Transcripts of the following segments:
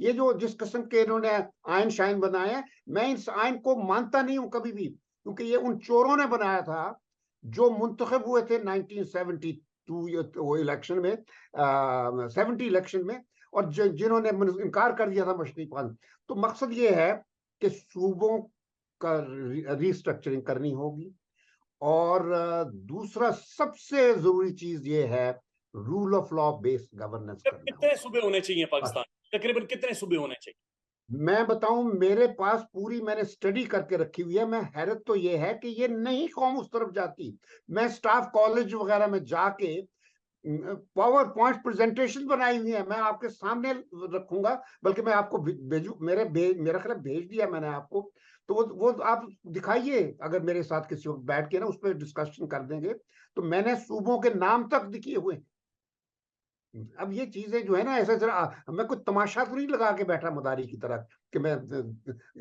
ये जो जिस किस्म के इन्होंने आयन शाइन बनाए हैं, मैं इस आयन को मानता नहीं हूं कभी भी, क्योंकि ये उन चोरों ने बनाया था जो मुंतखब हुए थे 1972 वो इलेक्शन में, 70 इलेक्शन में, और जिन्होंने इनकार कर दिया था मशरक़ी पान। तो मकसद ये है कि सूबों का रिस्ट्रक्चरिंग करनी होगी, और दूसरा सबसे जरूरी चीज ये है, rule of law based governance करना कितने होगा। सूबे होने चाहिए बस पाकिस्तान, तकरीबन कितने सूबे होने चाहिए? मैं बताऊं, मेरे पास पूरी मैंने स्टडी करके रखी हुई है। मैं हैरत तो ये है कि ये नहीं कौम उस तरफ जाती। मैं स्टाफ कॉलेज वगैरह में जाके पावर पॉइंट प्रेजेंटेशन बनाई हुई है, मैं आपके सामने रखूंगा, बल्कि मैं आपको भेजू, मेरा ख्याल भेज दिया मैंने आपको। तो वो आप दिखाइए, अगर मेरे साथ किसी वक्त बैठ के ना उस पर डिस्कशन कर देंगे। तो मैंने सूबों के नाम तक लिखे हुए। अब ये चीजें जो है ना, ऐसे जरा मैं कुछ तमाशा तो नहीं लगा के बैठा मदारी की तरह कि मैं,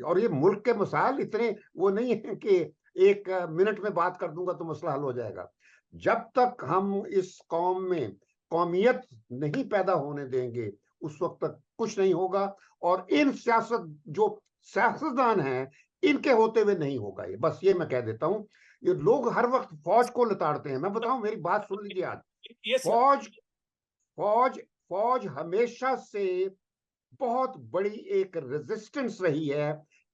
और ये मुल्क के मसाइल इतने वो नहीं है कि एक मिनट में बात कर दूंगा तो मसला हल हो जाएगा। जब तक हम इस कौम में कौमियत नहीं पैदा होने देंगे, उस वक्त तक कुछ नहीं होगा। और इन जो सियासतदान हैं, इनके होते हुए नहीं होगा ये, बस ये मैं कह देता हूं। ये लोग हर वक्त फौज को लताड़ते हैं। मैं बताऊं, मेरी बात सुन लीजिए आज। ये फौज फौज फौज हमेशा से बहुत बड़ी एक रेजिस्टेंस रही है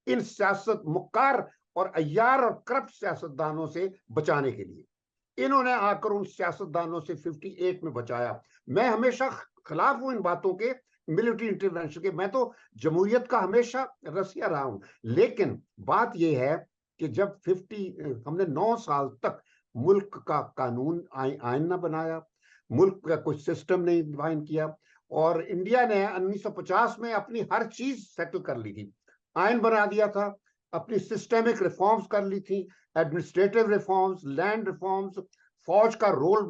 इन सियासत मुक्कार और अय्यार और करप्ट सियासतदानों से बचाने के लिए। इन्होंने आकर उन सियासतदानों से 58 में बचाया। मैं हमेशा खिलाफ हूं इन बातों के, मिलिट्री इंटरवेंशन के। मैं तो जमहूरियत का हमेशा रसिया रहा हूं। लेकिन बात यह है कि जब 50 हमने 9 साल तक मुल्क का कानून आइन ना बनाया, मुल्क का कुछ सिस्टम नहीं डिफाइन किया, और इंडिया ने 1950 में अपनी हर चीज सेटल कर ली थी, आयन बना दिया था, अपनी सिस्टेमिक रिफॉर्म्स कर ली थी, एडमिनिस्ट्रेटिव रिफॉर्म्स, लैंड रिफॉर्म्स, फौज का रोल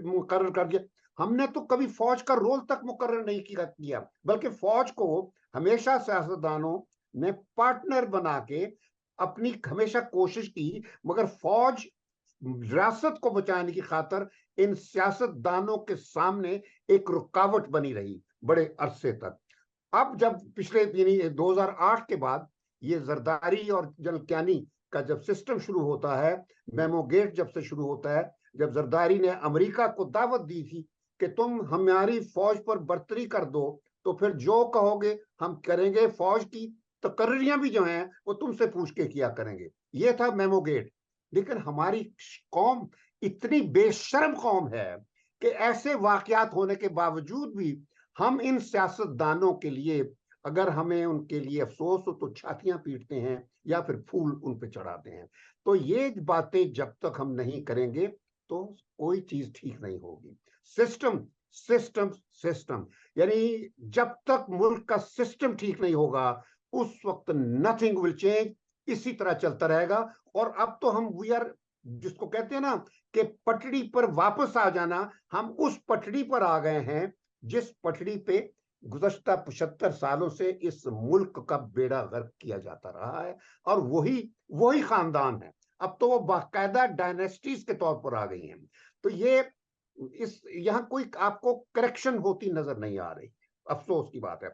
मुकर्रर कर दिया। हमने तो कभी फौज का रोल तक मुकर्रर नहीं किया, बल्कि फौज को हमेशा सियासतदानों ने पार्टनर बना के अपनी हमेशा कोशिश की, मगर फौज विरासत को बचाने की खातर इन सियासतदानों के सामने एक रुकावट बनी रही बड़े अरसे तक। अब जब पिछले यानी 2008 के बाद ये जरदारी और जनरल क्यानी का जब सिस्टम शुरू होता है, मेमो गेट जब से शुरू होता है, जब जरदारी ने अमेरिका को दावत दी थी कि तुम हमारी फौज पर बर्तरी कर दो, तो फिर जो कहोगे हम करेंगे, फौज की तकर्रियां भी जो हैं वो तुमसे पूछ के किया करेंगे। ये था मेमो गेट। लेकिन हमारी कौम इतनी बेशर्म कौम है कि ऐसे वाकयात होने के बावजूद भी हम इन सियासतदानों के लिए, अगर हमें उनके लिए अफसोस हो तो छातियां पीटते हैं या फिर फूल उन पे चढ़ाते हैं। तो ये बातें जब तक हम नहीं करेंगे तो कोई चीज ठीक नहीं होगी। सिस्टम सिस्टम सिस्टम, यानी जब तक मुल्क का सिस्टम ठीक नहीं होगा, उस वक्त नथिंग विल चेंज। इसी तरह चलता रहेगा। और अब तो हम वी आर, जिसको कहते हैं ना कि पटड़ी पर वापस आ जाना, हम उस पटड़ी पर आ गए हैं जिस पटड़ी पे गुज़श्ता 75 सालों से इस मुल्क का बेड़ा गर्क किया जाता रहा है। और वही वही खानदान है, अब तो वो बाकायदा डायनेस्टीज के तौर पर आ गई हैं। तो ये इस यहाँ कोई आपको करेक्शन होती नजर नहीं आ रही। अफसोस की बात है।